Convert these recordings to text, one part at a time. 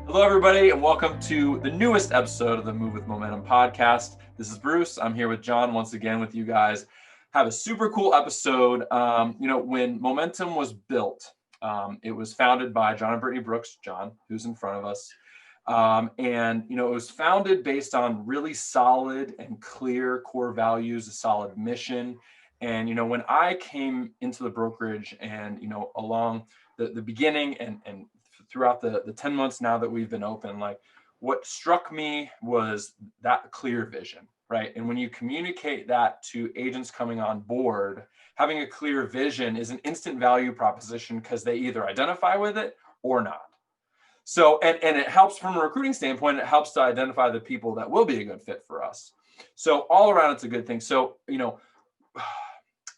Hello, everybody, and welcome to the newest episode of the Move with Momentum podcast. This is Bruce. I'm here with John once again with you guys. Have a super cool episode. When Momentum was built, it was founded by John and Brittany Brooks, John, who's in front of us. It was founded based on really solid and clear core values, a solid mission. And, when I came into the brokerage and, along the beginning and throughout the 10 months now that we've been open, like what struck me was that clear vision, right? And when you communicate that to agents coming on board, having a clear vision is an instant value proposition because they either identify with it or not. So, and it helps from a recruiting standpoint, it helps to identify the people that will be a good fit for us. So all around, it's a good thing. So,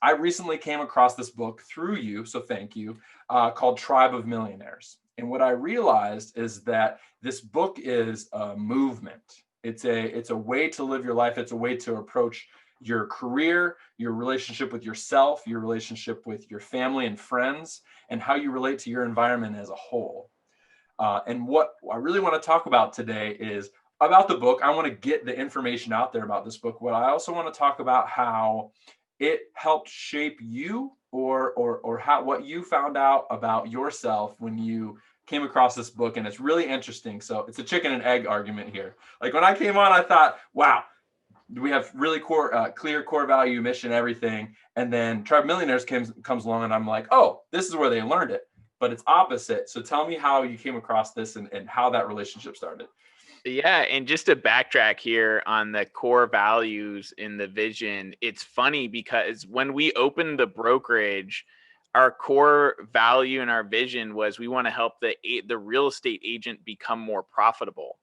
I recently came across this book through you, so thank you, called Tribe of Millionaires. And what I realized is that this book is a movement. It's a way to live your life. It's a way to approach your career, your relationship with yourself, your relationship with your family and friends, and how you relate to your environment as a whole. And what I really want to talk about today is about the book. I want to get the information out there about this book. What I also want to talk about how it helped shape you or how what you found out about yourself when you came across this book. And it's really interesting. So it's a chicken and egg argument here. Like when I came on, I thought, wow, we have really clear core value, mission, everything. And then Tribe of Millionaires comes along and I'm like, oh, this is where they learned it. But it's opposite. So tell me how you came across this and how that relationship started. Yeah, and just to backtrack here on the core values in the vision, it's funny because when we opened the brokerage, our core value and our vision was we want to help the real estate agent become more profitable.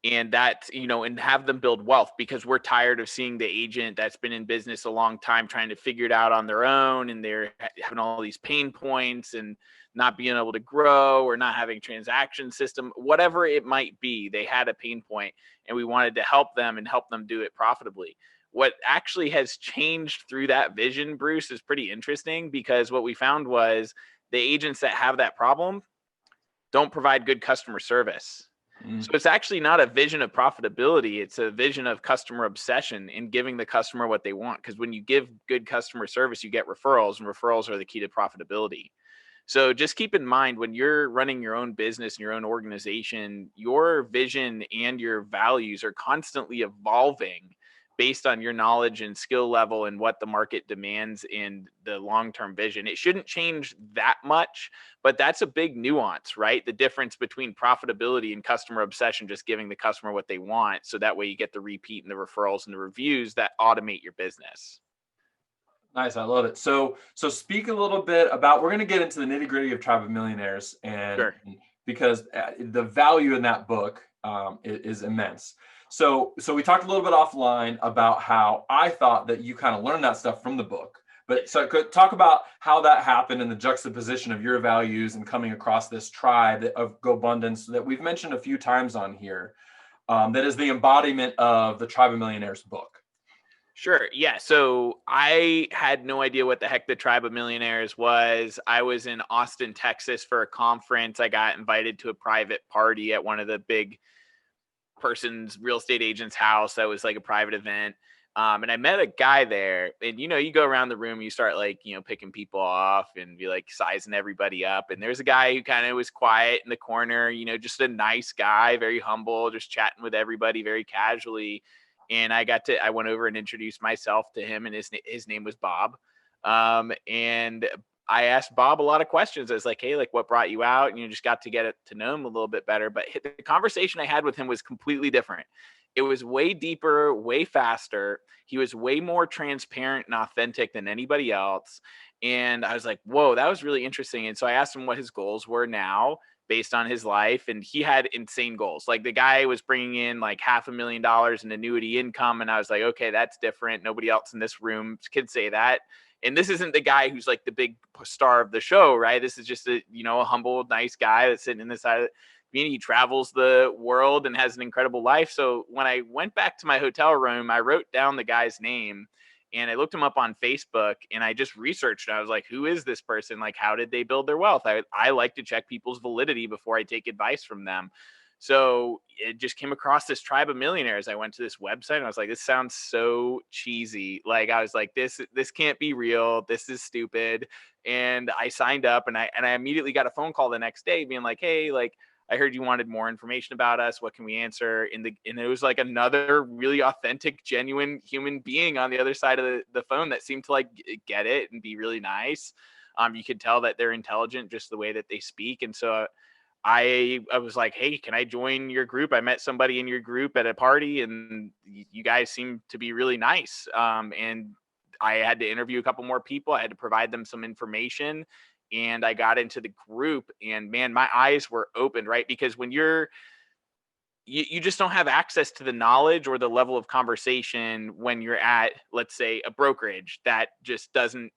And that, and have them build wealth, because we're tired of seeing the agent that's been in business a long time trying to figure it out on their own, and they're having all these pain points and not being able to grow or not having transaction system, whatever it might be. They had a pain point and we wanted to help them and help them do it profitably. What actually has changed through that vision, Bruce, is pretty interesting, because what we found was the agents that have that problem don't provide good customer service. So it's actually not a vision of profitability. It's a vision of customer obsession and giving the customer what they want. Because when you give good customer service, you get referrals, and referrals are the key to profitability. So just keep in mind, when you're running your own business and your own organization, your vision and your values are constantly evolving based on your knowledge and skill level and what the market demands in the long-term vision. It shouldn't change that much, but that's a big nuance, right? The difference between profitability and customer obsession, just giving the customer what they want. So that way you get the repeat and the referrals and the reviews that automate your business. Nice, I love it. So speak a little bit about. We're going to get into the nitty gritty of Tribe of Millionaires, and Sure. because the value in that book is immense. So we talked a little bit offline about how I thought that you kind of learned that stuff from the book. But so could talk about how that happened and the juxtaposition of your values and coming across this tribe of GoBundance that we've mentioned a few times on here. That is the embodiment of the Tribe of Millionaires book. Sure. Yeah. So I had no idea what the heck the Tribe of Millionaires was. I was in Austin, Texas for a conference. I got invited to a private party at one of the big real estate agent's house. That was like a private event. And I met a guy there, and you go around the room, you start picking people off and be like sizing everybody up. And there's a guy who kind of was quiet in the corner, just a nice guy, very humble, just chatting with everybody very casually. And I went over and introduced myself to him, and his name was Bob. And I asked Bob a lot of questions. I was like, hey, like, what brought you out? And just got to to know him a little bit better. But the conversation I had with him was completely different. It was way deeper, way faster. He was way more transparent and authentic than anybody else. And I was like, whoa, that was really interesting. And so I asked him what his goals were now based on his life. And he had insane goals. Like the guy was bringing in like $500,000 in annuity income. And I was like, okay, that's different. Nobody else in this room could say that. And this isn't the guy who's like the big star of the show, right? This is just a humble, nice guy that's sitting in the side of the community. He travels the world and has an incredible life. So when I went back to my hotel room, I wrote down the guy's name And I looked him up on Facebook and I just researched. I was like, who is this person? Like, how did they build their wealth? I like to check people's validity before I take advice from them. So it just came across this Tribe of Millionaires. I went to this website and I was like, this sounds so cheesy. Like, I was like, this can't be real. This is stupid. And I signed up, and I immediately got a phone call the next day being like, hey, like, I heard you wanted more information about us. What can we answer? And it was like another really authentic, genuine human being on the other side of the phone that seemed to like get it and be really nice. You could tell that they're intelligent just the way that they speak. And so I was like, hey, can I join your group? I met somebody in your group at a party, and you guys seem to be really nice. And I had to interview a couple more people. I had to provide them some information, and I got into the group, and man, my eyes were opened, right? Because when you just don't have access to the knowledge or the level of conversation when you're at, let's say, a brokerage that just doesn't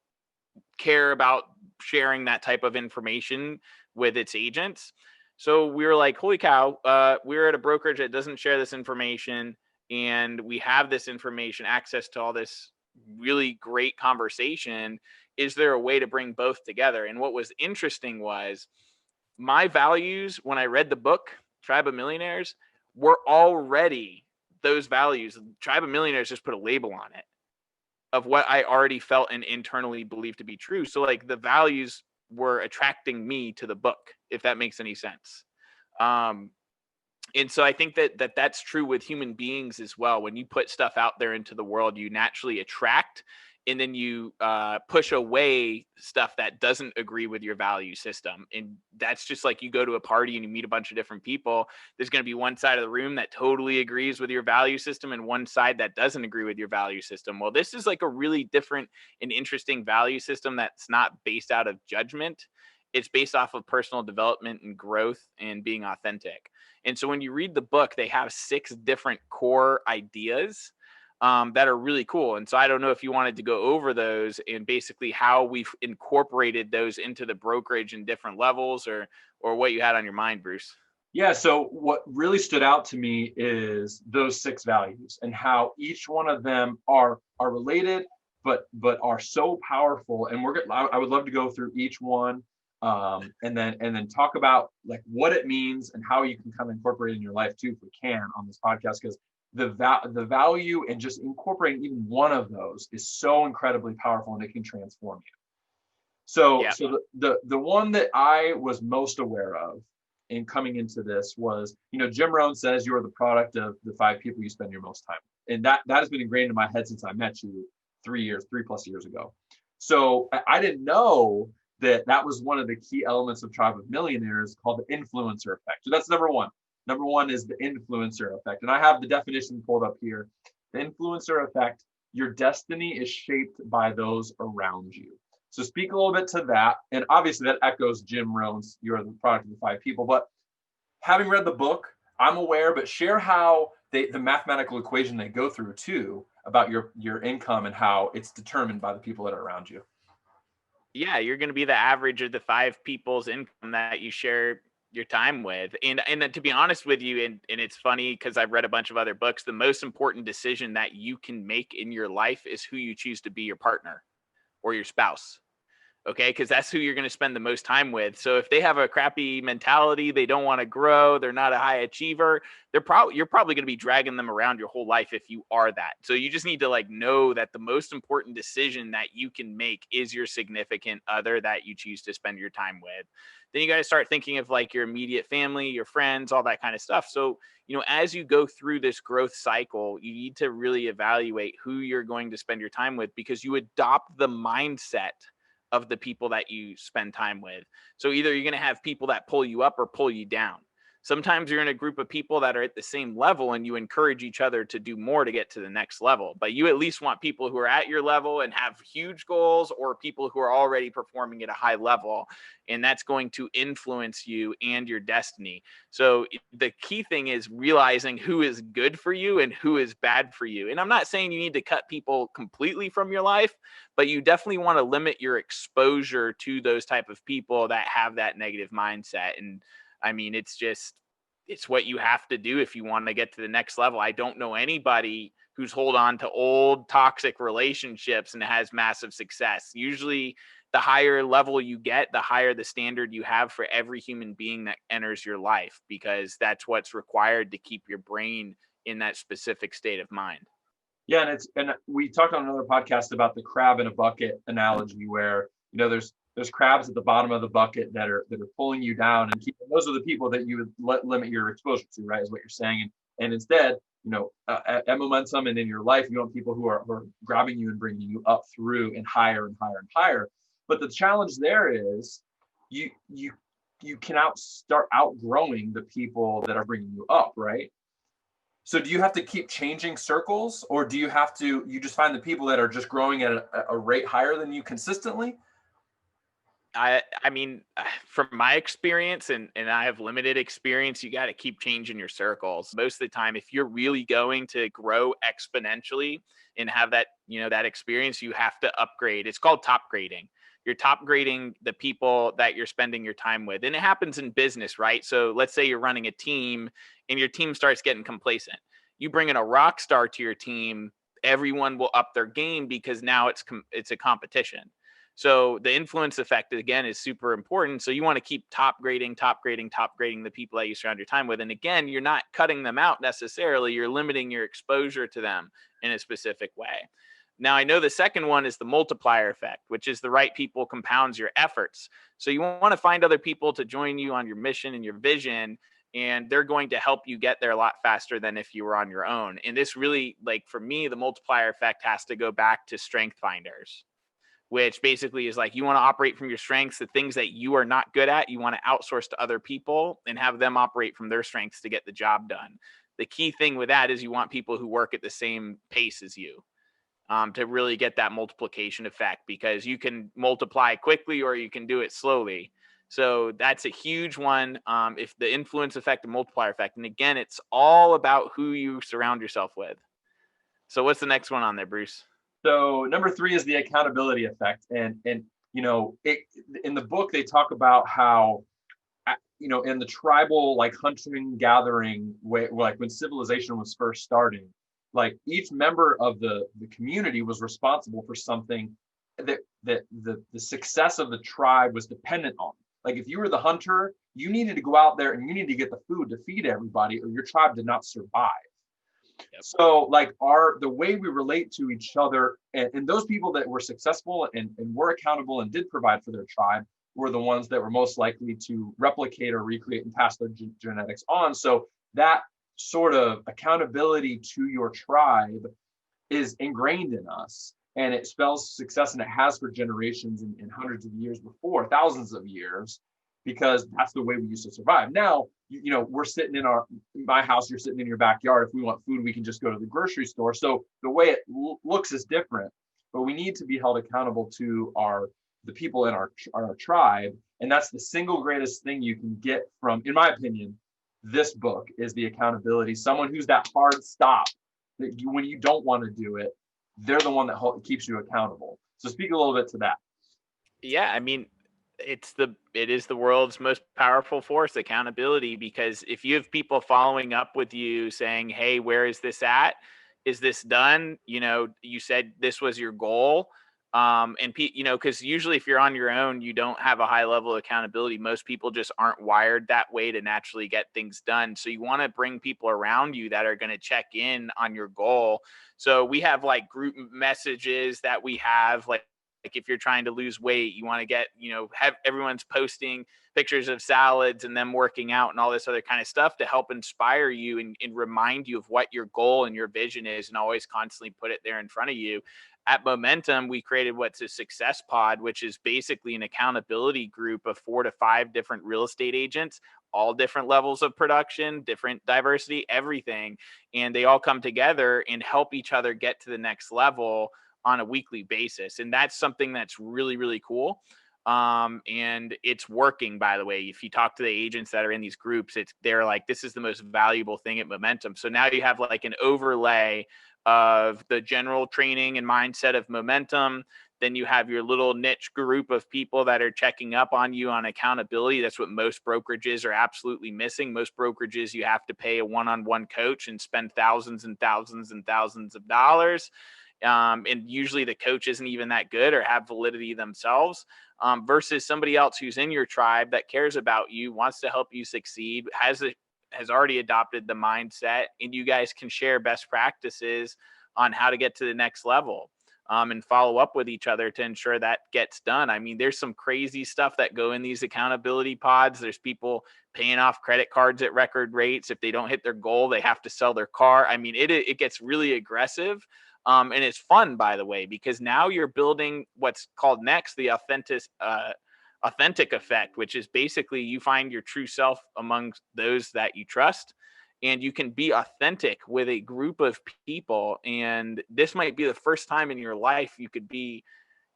care about sharing that type of information with its agents. So we were like, holy cow, we're at a brokerage that doesn't share this information, and we have this information, access to all this really great conversation. Is there a way to bring both together? And what was interesting was my values when I read the book, Tribe of Millionaires, were already those values. Tribe of Millionaires just put a label on it of what I already felt and internally believed to be true. So like the values were attracting me to the book, if that makes any sense. Um, and so I think that that's true with human beings as well. When you put stuff out there into the world, you naturally attract, and then you push away stuff that doesn't agree with your value system. And that's just like you go to a party and you meet a bunch of different people. There's going to be one side of the room that totally agrees with your value system and one side that doesn't agree with your value system. Well, this is like a really different and interesting value system that's not based out of judgment. It's based off of personal development and growth and being authentic. And so when you read the book, they have 6 different core ideas that are really cool. And so I don't know if you wanted to go over those and basically how we've incorporated those into the brokerage in different levels, or what you had on your mind, Bruce. Yeah. So what really stood out to me is those 6 values and how each one of them are related, but are so powerful. And I would love to go through each one, and then talk about like what it means and how you can kind of incorporate it in your life too, if we can, on this podcast, because the value and just incorporating even one of those is so incredibly powerful, and it can transform you. So Yeah. so the one that I was most aware of in coming into this was, Jim Rohn says you are the product of the 5 people you spend your most time with. And that has been ingrained in my head since I met you 3 plus years ago. So I didn't know that was one of the key elements of Tribe of Millionaires, called the influencer effect. So that's number one. Number one is the influencer effect. And I have the definition pulled up here. The influencer effect: your destiny is shaped by those around you. So speak a little bit to that. And obviously that echoes Jim Rohn's, you're the product of the 5 people. But having read the book, I'm aware, but share how the mathematical equation they go through too, about your income and how it's determined by the people that are around you. Yeah, you're going to be the average of the 5 people's income that you share your time with. And to be honest with you, and it's funny because I've read a bunch of other books, the most important decision that you can make in your life is who you choose to be your partner or your spouse. Okay, because that's who you're going to spend the most time with. So if they have a crappy mentality, they don't want to grow, they're not a high achiever, you're probably going to be dragging them around your whole life if you are that. So you just need to like know that the most important decision that you can make is your significant other that you choose to spend your time with. Then you got to start thinking of like your immediate family, your friends, all that kind of stuff. So, as you go through this growth cycle, you need to really evaluate who you're going to spend your time with, because you adopt the mindset of the people that you spend time with. So either you're going to have people that pull you up or pull you down. Sometimes you're in a group of people that are at the same level and you encourage each other to do more to get to the next level. But you at least want people who are at your level and have huge goals, or people who are already performing at a high level. And that's going to influence you and your destiny. So the key thing is realizing who is good for you and who is bad for you. And I'm not saying you need to cut people completely from your life, but you definitely want to limit your exposure to those type of people that have that negative mindset. And I mean, it's what you have to do if you want to get to the next level. I don't know anybody who's hold on to old toxic relationships and has massive success. Usually the higher level you get, the higher the standard you have for every human being that enters your life, because that's what's required to keep your brain in that specific state of mind. Yeah, and we talked on another podcast about the crab in a bucket analogy, where there's crabs at the bottom of the bucket that are pulling you down, and those are the people that you would limit your exposure to, right? Is what you're saying, and instead, at Momentum and in your life, you want people who are grabbing you and bringing you up through and higher and higher and higher. But the challenge there is you can start outgrowing the people that are bringing you up, right? So do you have to keep changing circles, or do you just find the people that are just growing at a rate higher than you consistently? I mean, from my experience, and I have limited experience, you got to keep changing your circles. Most of the time, if you're really going to grow exponentially and have that, that experience, you have to upgrade. It's called top grading. You're top grading the people that you're spending your time with. And it happens in business, right? So let's say you're running a team and your team starts getting complacent. You bring in a rock star to your team, everyone will up their game because now it's a competition. So the influence effect, again, is super important. So you want to keep top grading the people that you surround your time with. And again, you're not cutting them out necessarily. You're limiting your exposure to them in a specific way. Now, I know the second one is the multiplier effect, which is the right people compounds your efforts. So you want to find other people to join you on your mission and your vision, and they're going to help you get there a lot faster than if you were on your own. And this really, like for me, the multiplier effect has to go back to strength finders, which basically is like you want to operate from your strengths. The things that you are not good at, you want to outsource to other people and have them operate from their strengths to get the job done. The key thing with that is you want people who work at the same pace as you. To really get that multiplication effect, because you can multiply quickly or you can do it slowly. So that's a huge one. If the influence effect and multiplier effect, and again, it's all about who you surround yourself with. So what's the next one on there, Bruce? So number 3 is the accountability effect. And in the book, they talk about how, in the tribal, like hunting gathering, like when civilization was first starting, like each member of the community was responsible for something that the success of the tribe was dependent on. Like if you were the hunter, you needed to go out there and you needed to get the food to feed everybody, or your tribe did not survive. Yep. So like the way we relate to each other, and those people that were successful and were accountable and did provide for their tribe were the ones that were most likely to replicate or recreate and pass their genetics on. So that sort of accountability to your tribe is ingrained in us, and it spells success, and it has for generations and hundreds of years before, thousands of years, because that's the way we used to survive. Now, we're sitting in my house, you're sitting in your backyard. If we want food, we can just go to the grocery store. So the way it looks is different, but we need to be held accountable to the people in our tribe. And that's the single greatest thing you can get from, in my opinion, this book, is the accountability. Someone who's that hard stop that when you don't want to do it, they're the one that keeps you accountable. So speak a little bit to that. Yeah, I mean, it is the world's most powerful force, accountability, because if you have people following up with you saying, hey, where is this at? Is this done? You said this was your goal. Because usually if you're on your own, you don't have a high level of accountability. Most people just aren't wired that way to naturally get things done. So you want to bring people around you that are going to check in on your goal. So we have like group messages that we have, like if you're trying to lose weight, you want to get, have everyone's posting pictures of salads and them working out and all this other kind of stuff to help inspire you and remind you of what your goal and your vision is, and always constantly put it there in front of you. At Momentum, we created what's a success pod, which is basically an accountability group of 4 to 5 different real estate agents, all different levels of production, different diversity, everything. And they all come together and help each other get to the next level on a weekly basis. And that's something that's really, really cool. And it's working, by the way. If you talk to the agents that are in these groups, they're like, this is the most valuable thing at Momentum. So now you have like an overlay of the general training and mindset of Momentum, Then you have your little niche group of people that are checking up on you on accountability. That's what most brokerages are absolutely missing. Most brokerages, you have to pay a one-on-one coach and spend thousands and thousands and thousands of dollars. And usually the coach isn't even that good or have validity themselves, versus somebody else who's in your tribe that cares about you, wants to help you succeed, has already adopted the mindset, and you guys can share best practices on how to get to the next level, and follow up with each other to ensure that gets done. I mean, there's some crazy stuff that go in these accountability pods. There's people paying off credit cards at record rates. If they don't hit their goal, they have to sell their car. I mean, it gets really aggressive. And it's fun, by the way, because now you're building what's called next the authentic effect, which is basically you find your true self among those that you trust, and you can be authentic with a group of people. And this might be the first time in your life you could be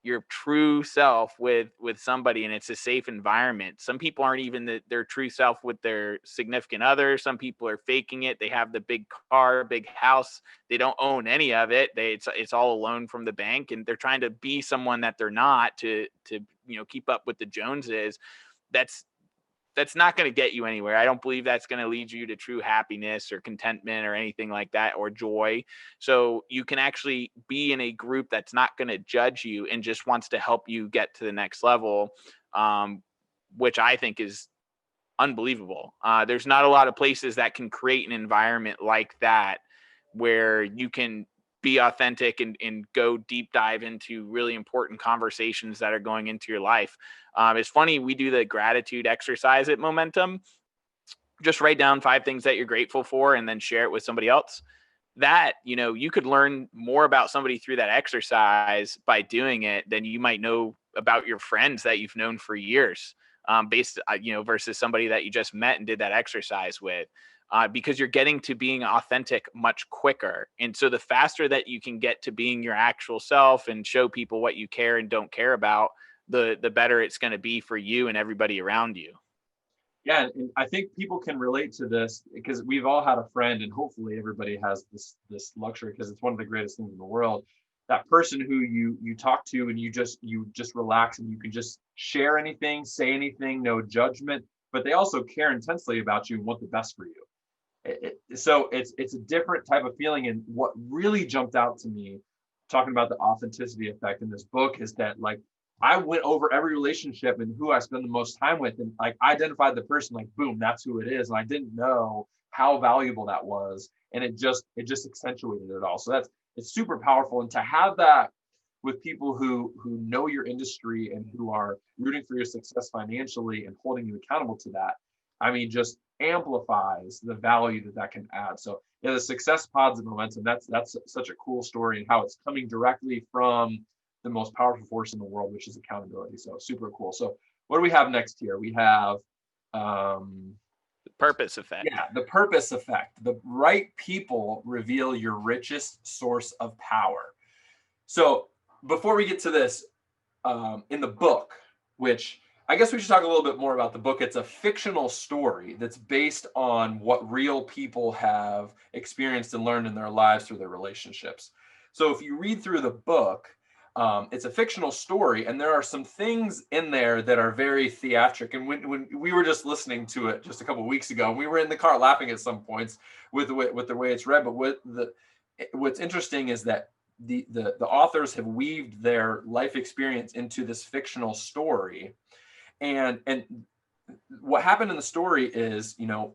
your true self with somebody, and it's a safe environment. Some people aren't even their true self with their significant other. Some people are faking it. They have the big car, big house. They don't own any of it. It's all a loan from the bank, and they're trying to be someone that they're not to keep up with the Joneses. That's not going to get you anywhere. I don't believe that's going to lead you to true happiness or contentment or anything like that, or joy. So you can actually be in a group that's not going to judge you and just wants to help you get to the next level, which I think is unbelievable. There's not a lot of places that can create an environment like that where you can be authentic and go deep dive into really important conversations that are going into your life. It's funny, we do the gratitude exercise at Momentum. Just write down 5 things that you're grateful for and then share it with somebody else. That, you could learn more about somebody through that exercise by doing it than you might know about your friends that you've known for years, versus somebody that you just met and did that exercise with. Because you're getting to being authentic much quicker. And so the faster that you can get to being your actual self and show people what you care and don't care about, the better it's going to be for you and everybody around you. Yeah, and I think people can relate to this because we've all had a friend, and hopefully everybody has this luxury, because it's one of the greatest things in the world. That person who you talk to and you just relax, and you can just share anything, say anything, no judgment, but they also care intensely about you and want the best for you. So it's a different type of feeling. And what really jumped out to me talking about the authenticity effect in this book is that, like, I went over every relationship and who I spend the most time with, and like identified the person, like, boom, that's who it is. And I didn't know how valuable that was, and it just accentuated it all. So it's super powerful. And to have that with people who know your industry and who are rooting for your success financially and holding you accountable to that, I mean, just amplifies the value that can add. So yeah, the success pods of Momentum, that's such a cool story, and how it's coming directly from the most powerful force in the world, which is accountability. So super cool. So what do we have next here? We have the purpose effect. Yeah, the purpose effect. The right people reveal your richest source of power. So before we get to this, in the book, which I guess we should talk a little bit more about the book. It's a fictional story that's based on what real people have experienced and learned in their lives through their relationships. So if you read through the book, it's a fictional story, and there are some things in there that are very theatric. And when we were just listening to it just a couple of weeks ago, we were in the car laughing at some points with the way it's read. But what's interesting is that the authors have weaved their life experience into this fictional story. And what happened in the story is, the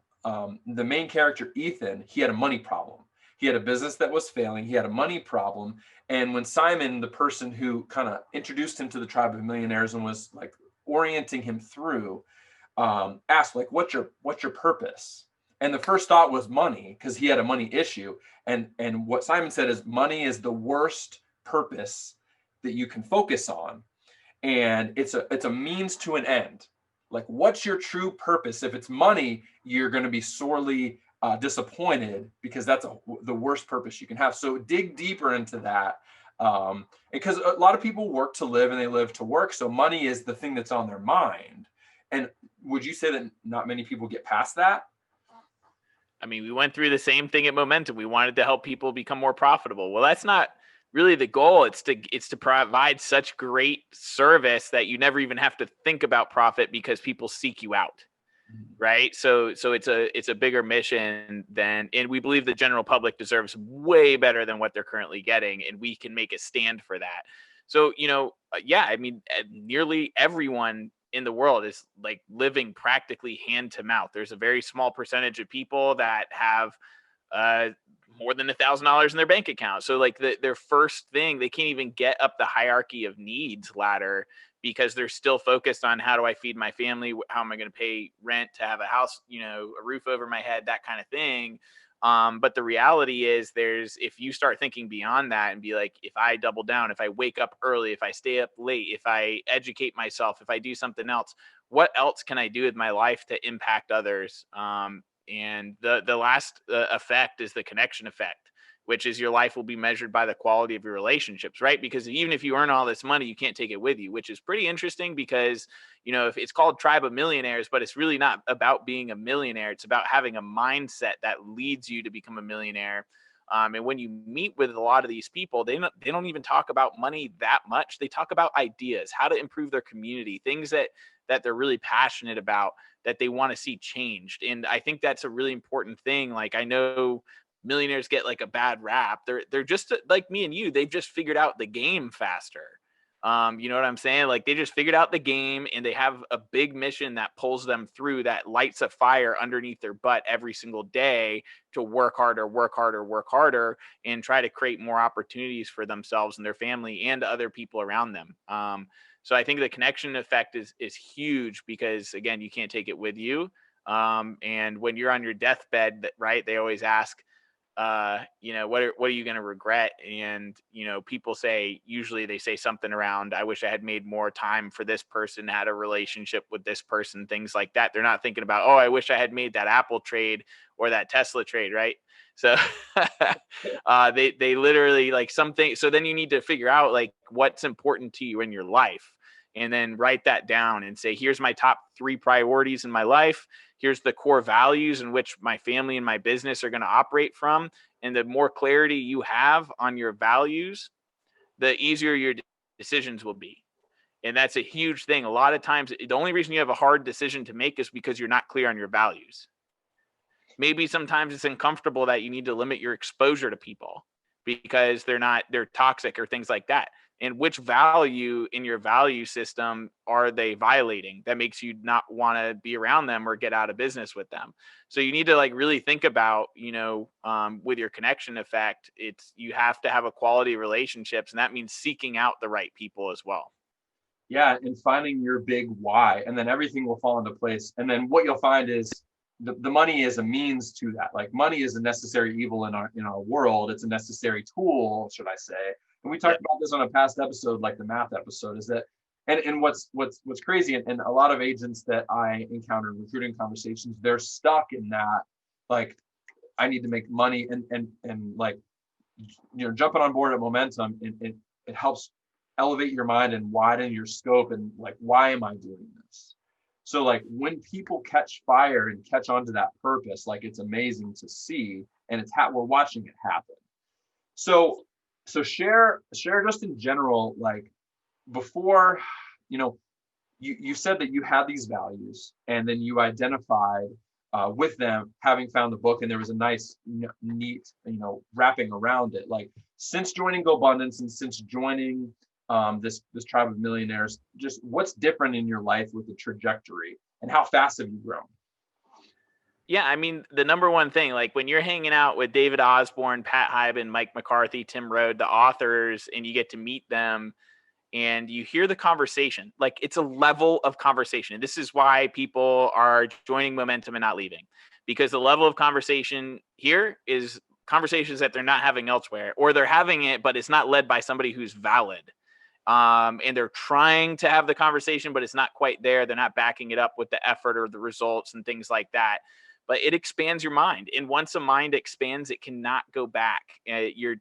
main character, Ethan, he had a money problem. He had a business that was failing. He had a money problem. And when Simon, the person who kind of introduced him to the Tribe of Millionaires and was like orienting him through, asked, like, what's your purpose? And the first thought was money, because he had a money issue. And what Simon said is, money is the worst purpose that you can focus on. And it's a means to an end. Like, what's your true purpose? If it's money, you're going to be sorely disappointed, because that's the worst purpose you can have. So dig deeper into that, because a lot of people work to live and they live to work. So money is the thing that's on their mind. And would you say that not many people get past that? I mean, we went through the same thing at Momentum. We wanted to help people become more profitable. Well, that's not really the goal. It's to provide such great service that you never even have to think about profit because people seek you out. Right. So it's a bigger mission than, and we believe the general public deserves way better than what they're currently getting. And we can make a stand for that. So, yeah, I mean, nearly everyone in the world is like living practically hand to mouth. There's a very small percentage of people that have uh, more than $1,000 in their bank account. So like their first thing, they can't even get up the hierarchy of needs ladder because they're still focused on how do I feed my family? How am I going to pay rent to have a house, a roof over my head, that kind of thing. But the reality is if you start thinking beyond that and be like, if I double down, if I wake up early, if I stay up late, if I educate myself, if I do something else, what else can I do with my life to impact others? And the last effect is the connection effect, which is your life will be measured by the quality of your relationships, right? Because even if you earn all this money, you can't take it with you, which is pretty interesting because, if it's called Tribe of Millionaires, but it's really not about being a millionaire. It's about having a mindset that leads you to become a millionaire. And when you meet with a lot of these people, they don't even talk about money that much. They talk about ideas, how to improve their community, things that they're really passionate about, that they want to see changed. And I think that's a really important thing. Like, I know millionaires get like a bad rap. They're just like me and you. They've just figured out the game faster. You know what I'm saying? Like, they just figured out the game and they have a big mission that pulls them through, that lights a fire underneath their butt every single day to work harder, work harder, work harder, and try to create more opportunities for themselves and their family and other people around them. So I think the connection effect is huge because, again, you can't take it with you. And when you're on your deathbed, right, they always ask, what are you going to regret? And, people usually they say something around, I wish I had made more time for this person, had a relationship with this person, things like that. They're not thinking about, oh, I wish I had made that Apple trade or that Tesla trade. Right. So they literally like something. So then you need to figure out like what's important to you in your life, and then write that down and say, here's my top 3 priorities in my life. Here's the core values in which my family and my business are going to operate from. And the more clarity you have on your values, the easier your decisions will be. And that's a huge thing. A lot of times, the only reason you have a hard decision to make is because you're not clear on your values. Maybe sometimes it's uncomfortable that you need to limit your exposure to people because they're toxic or things like that. And which value in your value system are they violating that makes you not want to be around them or get out of business with them? So you need to like really think about, with your connection effect, you have to have a quality of relationships, and that means seeking out the right people as well. Yeah, and finding your big why, and then everything will fall into place. And then what you'll find is the money is a means to that. Like, money is a necessary evil in our world. It's a necessary tool, should I say. And we talked about this on a past episode, like the math episode, is that, and what's crazy, and a lot of agents that I encounter in recruiting conversations, they're stuck in that, like, I need to make money, and like, jumping on board at Momentum, it helps elevate your mind and widen your scope, and like, why am I doing this? So like, when people catch fire and catch onto that purpose, like, it's amazing to see, and we're watching it happen. So share just in general, like, before, you said that you had these values, and then you identified with them, having found the book, and there was a nice, neat, wrapping around it. Like, since joining GoBundance and since joining this Tribe of Millionaires, just what's different in your life with the trajectory, and how fast have you grown? Yeah, I mean, the number one thing, like when you're hanging out with David Osborne, Pat Hiban, Mike McCarthy, Tim Rode, the authors, and you get to meet them and you hear the conversation, like, it's a level of conversation. And this is why people are joining Momentum and not leaving, because the level of conversation here is conversations that they're not having elsewhere, or they're having it, but it's not led by somebody who's valid. And they're trying to have the conversation, but it's not quite there. They're not backing it up with the effort or the results and things like that. But it expands your mind. And once a mind expands, it cannot go back. You're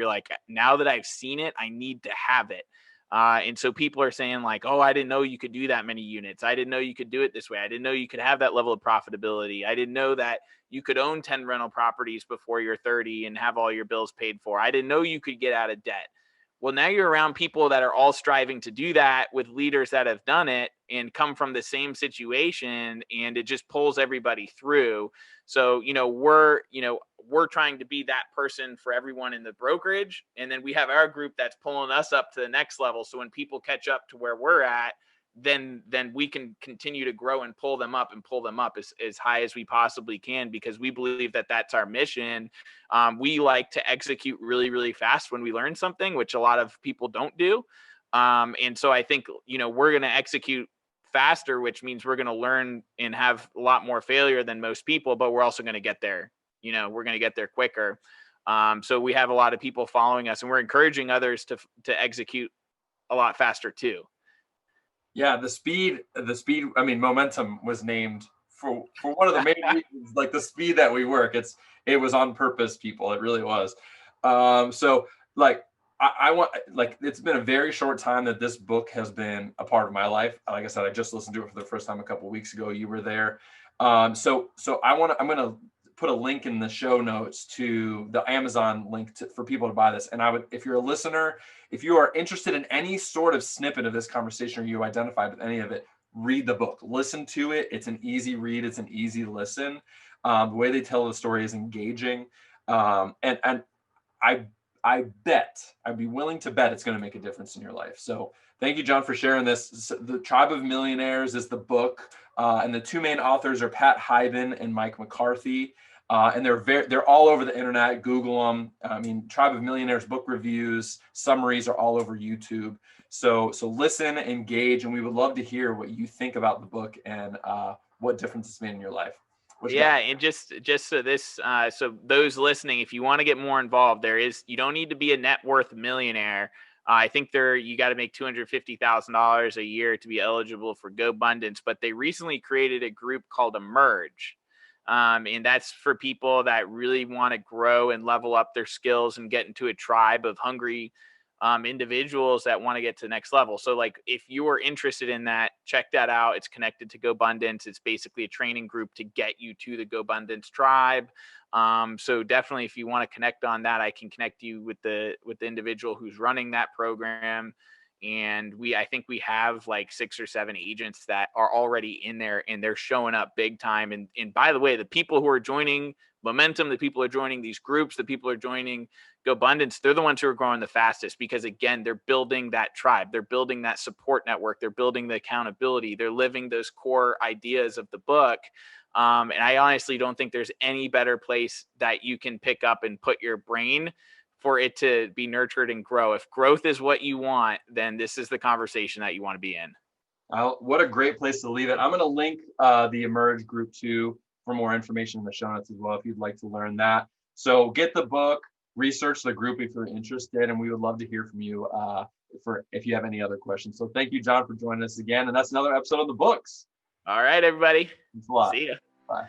like, now that I've seen it, I need to have it. And so people are saying like, oh, I didn't know you could do that many units. I didn't know you could do it this way. I didn't know you could have that level of profitability. I didn't know that you could own 10 rental properties before you're 30 and have all your bills paid for. I didn't know you could get out of debt. Well, now you're around people that are all striving to do that with leaders that have done it and come from the same situation, and it just pulls everybody through. So, we're trying to be that person for everyone in the brokerage. And then we have our group that's pulling us up to the next level. So when people catch up to where we're at, then we can continue to grow and pull them up as high as we possibly can, because we believe that that's our mission. We like to execute really, really fast when we learn something, which a lot of people don't do. And so I think, we're going to execute faster, which means we're going to learn and have a lot more failure than most people, but we're also going to get there. We're going to get there quicker. So we have a lot of people following us, and we're encouraging others to execute a lot faster too. Yeah, the speed. I mean, momentum was named for one of the main reasons, like the speed that we work. It was on purpose, people. It really was. So like I want, like, it's been a very short time that this book has been a part of my life. Like I said, I just listened to it for the first time a couple of weeks ago. You were there. So I'm gonna put a link in the show notes to the Amazon link for people to buy this. And I would, if you're a listener, if you are interested in any sort of snippet of this conversation, or you identified with any of it, read the book, listen to it. It's an easy read. It's an easy listen. The way they tell the story is engaging. And I'd be willing to bet it's going to make a difference in your life. So thank you, John, for sharing this. The Tribe of Millionaires is the book. And the two main authors are Pat Hiban and Mike McCarthy. And they're all over the internet. Google them. I mean, Tribe of Millionaires book reviews, summaries are all over YouTube. So listen, engage, and we would love to hear what you think about the book and what difference it's made in your life. And just so this, so those listening, if you want to get more involved, you don't need to be a net worth millionaire. I think you got to make $250,000 a year to be eligible for GoBundance, but they recently created a group called Emerge. And that's for people that really want to grow and level up their skills and get into a tribe of hungry individuals that want to get to the next level. So like, if you are interested in that, check that out. It's connected to GoBundance. It's basically a training group to get you to the GoBundance tribe. So definitely, if you want to connect on that, I can connect you with the individual who's running that program. And I think we have like 6 or 7 agents that are already in there, and they're showing up big time. And by the way, the people who are joining Momentum, the people who are joining these groups, the people who are joining GoBundance, they're the ones who are growing the fastest, because again, they're building that tribe, they're building that support network, they're building the accountability, they're living those core ideas of the book. And I honestly don't think there's any better place that you can pick up and put your brain for it to be nurtured and grow. If growth is what you want, then this is the conversation that you want to be in. What a great place to leave it. I'm going to link the Emerge group too for more information in the show notes as well, if you'd like to learn that. So get the book, research the group if you're interested, and we would love to hear from you if you have any other questions. So thank you, John, for joining us again. And that's another episode of The Books. All right, everybody. Thanks a lot. See ya. Bye.